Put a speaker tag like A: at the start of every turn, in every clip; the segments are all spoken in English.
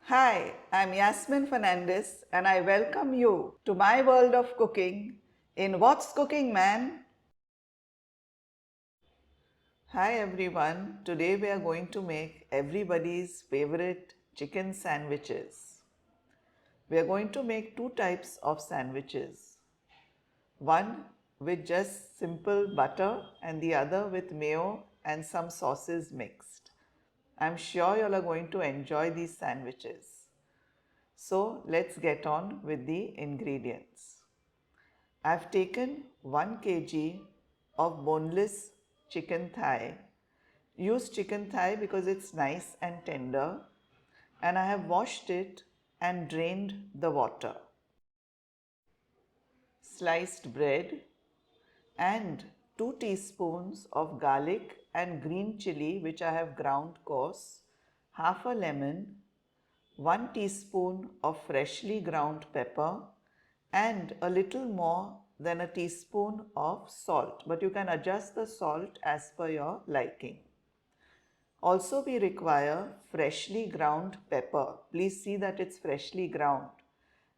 A: Hi, I'm Yasmin Fernandes and I welcome you to my world of cooking in What's Cooking Man? Hi everyone, today we are going to make everybody's favorite chicken sandwiches. We are going to make two types of sandwiches. One with just simple butter and the other with mayo and some sauces mixed. I'm sure you all are going to enjoy these sandwiches. So let's get on with the ingredients. I've taken 1 kg of boneless chicken thigh. Use chicken thigh because it's nice and tender, and I have washed it and drained the water. Sliced bread and 2 teaspoons of garlic and green chilli which I have ground coarse, half a lemon, 1 teaspoon of freshly ground pepper and a little more than a teaspoon of salt, but you can adjust the salt as per your liking. Also we require freshly ground pepper. Please see that it's freshly ground,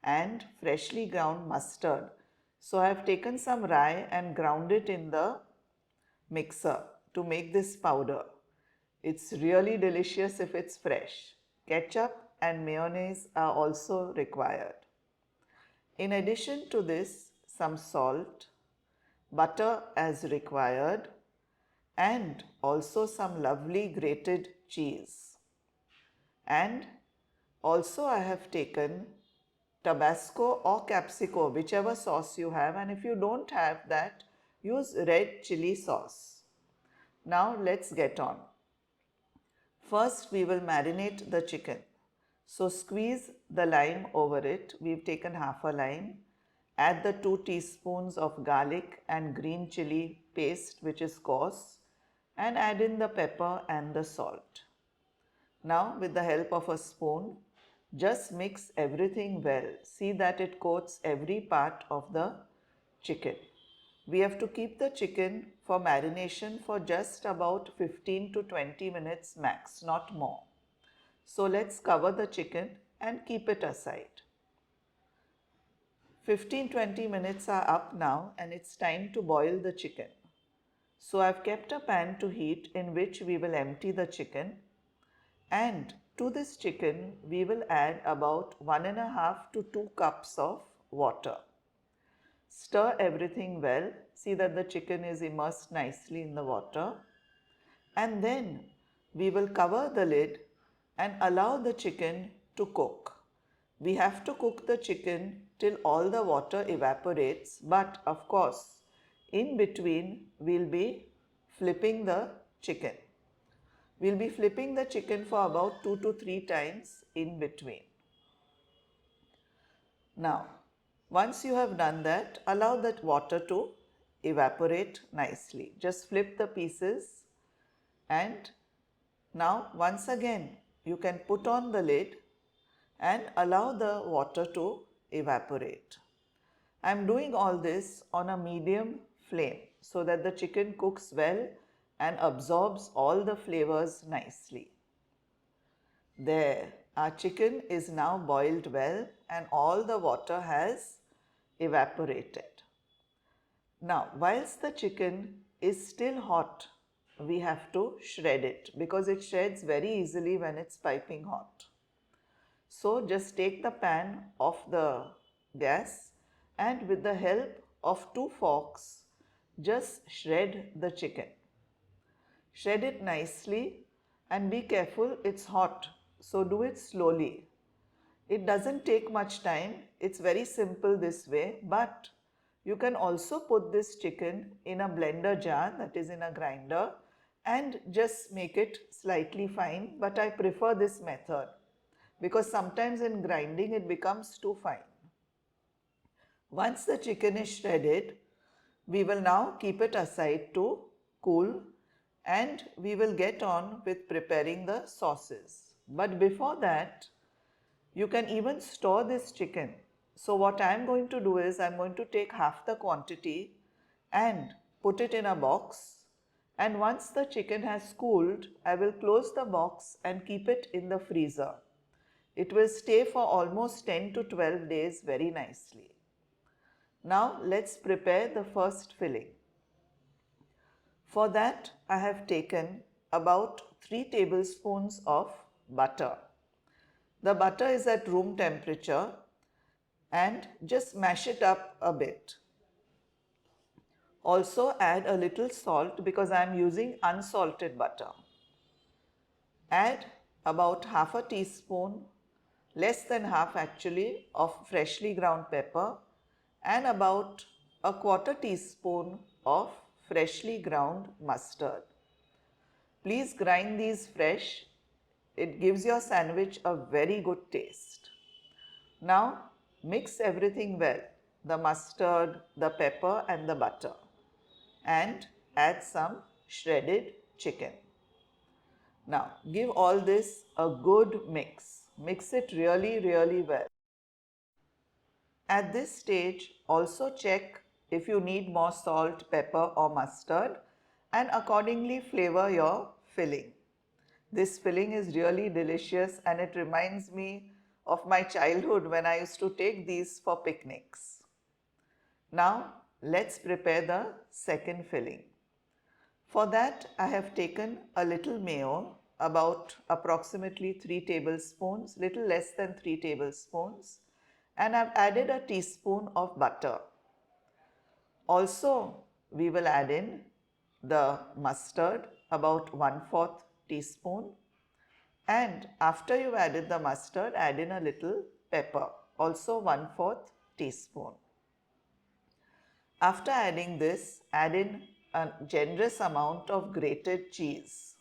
A: and freshly ground mustard. So I have taken some rye and ground it in the mixer to make this powder. It's really delicious if it's fresh. Ketchup and mayonnaise are also required. In addition to this, some salt, butter as required, and also some lovely grated cheese. And also I have taken Tabasco or Capsico, whichever sauce you have, and if you don't have that, use red chili sauce. Now let's get on. First we will marinate the chicken. So squeeze the lime over it. We've taken half a lime. Add the 2 teaspoons of garlic and green chili paste which is coarse, and add in the pepper and the salt. Now with the help of a spoon, just mix everything well. See that it coats every part of the chicken. We have to keep the chicken for marination for just about 15 to 20 minutes max, not more. So let's cover the chicken and keep it aside. 15-20 minutes are up now and it's time to boil the chicken. So I've kept a pan to heat in which we will empty the chicken, and to this chicken we will add about 1.5 to 2 cups of water. Stir everything well. See that the chicken is immersed nicely in the water, and then we will cover the lid and allow the chicken to cook. We have to cook the chicken till all the water evaporates, but of course in between we'll be flipping the chicken. We'll be flipping the chicken for about 2 to 3 times in between. Now, once you have done that, allow that water to evaporate nicely. Just flip the pieces, and now once again you can put on the lid and allow the water to evaporate. I am doing all this on a medium flame so that the chicken cooks well and absorbs all the flavors nicely. There, our chicken is now boiled well and all the water has evaporated. Now, whilst the chicken is still hot, we have to shred it because it shreds very easily when it's piping hot. So just take the pan off the gas and with the help of 2 forks, just shred the chicken. Shred it nicely and be careful, it's hot, so do it slowly. It doesn't take much time, it's very simple this way, but you can also put this chicken in a blender jar, that is in a grinder, and just make it slightly fine, but I prefer this method because sometimes in grinding it becomes too fine. Once the chicken is shredded, we will now keep it aside to cool, and we will get on with preparing the sauces. But before that, you can even store this chicken. So what I am going to do is I am going to take half the quantity and put it in a box, and once the chicken has cooled, I will close the box and keep it in the freezer. It will stay for almost 10 to 12 days very nicely. Now let's prepare the first filling. For that, I have taken about 3 tablespoons of butter. The butter is at room temperature and just mash it up a bit. Also add a little salt because I am using unsalted butter. Add about half a teaspoon, less than half actually, of freshly ground pepper and about a quarter teaspoon of freshly ground mustard. Please grind these fresh. It gives your sandwich a very good taste. Now mix everything well, the mustard, the pepper and the butter, and add some shredded chicken. Now give all this a good mix. Mix it really well. At this stage also check if you need more salt, pepper or mustard and accordingly flavor your filling. This filling is really delicious and it reminds me of my childhood when I used to take these for picnics. Now let's prepare the second filling. For that I have taken a little mayo, about approximately 3 tablespoons, little less than 3 tablespoons, and I've added a teaspoon of butter. Also we will add in the mustard, about 1/4 teaspoon, and after you've added the mustard, add in a little pepper, also 1/4 teaspoon. After adding this, add in a generous amount of grated cheese.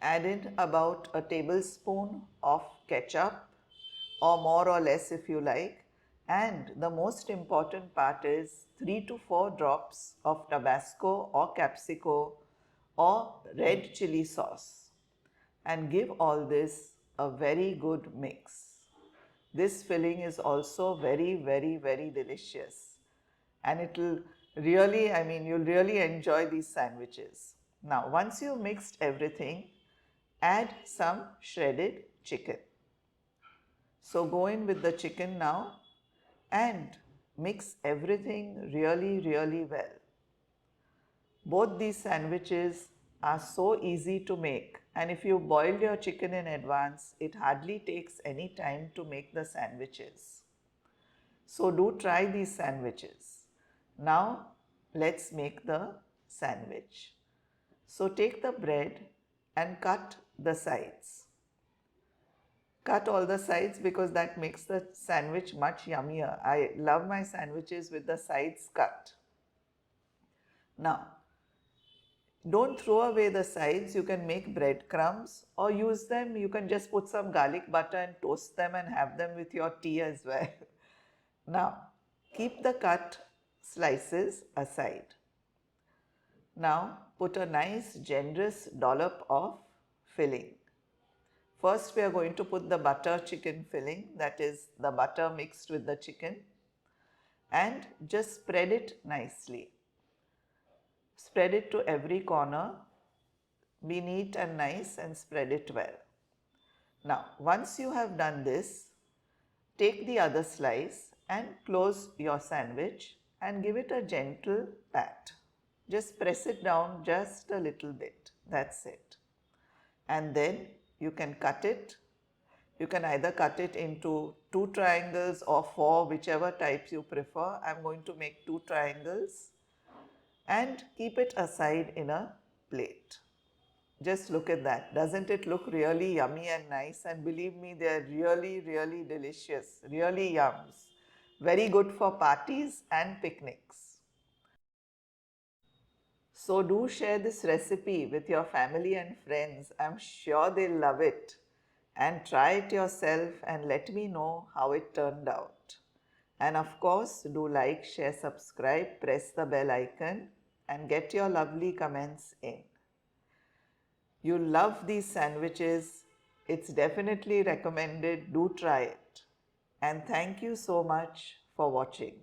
A: Add in about a tablespoon of ketchup or more or less if you like, and the most important part is 3 to 4 drops of Tabasco or Capsico or red chili sauce, and give all this a very good mix. This filling is also very delicious and it will really, you'll really enjoy these sandwiches. Now once you've mixed everything, add some shredded chicken. So go in with the chicken now and mix everything really well. Both these sandwiches are so easy to make, and if you boil your chicken in advance, it hardly takes any time to make the sandwiches. So do try these sandwiches. Now let's make the sandwich. So take the bread and cut the sides. Cut all the sides because that makes the sandwich much yummier. I love my sandwiches with the sides cut. Now, don't throw away the sides. You can make breadcrumbs or use them. You can just put some garlic butter and toast them and have them with your tea as well. Now, keep the cut slices aside. Now, put a nice generous dollop of filling. First, we are going to put the butter chicken filling, that is the butter mixed with the chicken, and just spread it nicely. Spread it to every corner. Be neat and nice and spread it well. Now, once you have done this, take the other slice and close your sandwich and give it a gentle pat. Just press it down just a little bit. That's it. And then you can cut it. You can either cut it into 2 triangles or 4, whichever types you prefer. I'm going to make 2 triangles and keep it aside in a plate. Just look at that. Doesn't it look really yummy and nice? And believe me, they're really delicious, really yums. Very good for parties and picnics. So do share this recipe with your family and friends. I'm sure they'll love it. And try it yourself and let me know how it turned out. And of course, do like, share, subscribe, press the bell icon and get your lovely comments in. You'll love these sandwiches. It's definitely recommended. Do try it. And thank you so much for watching.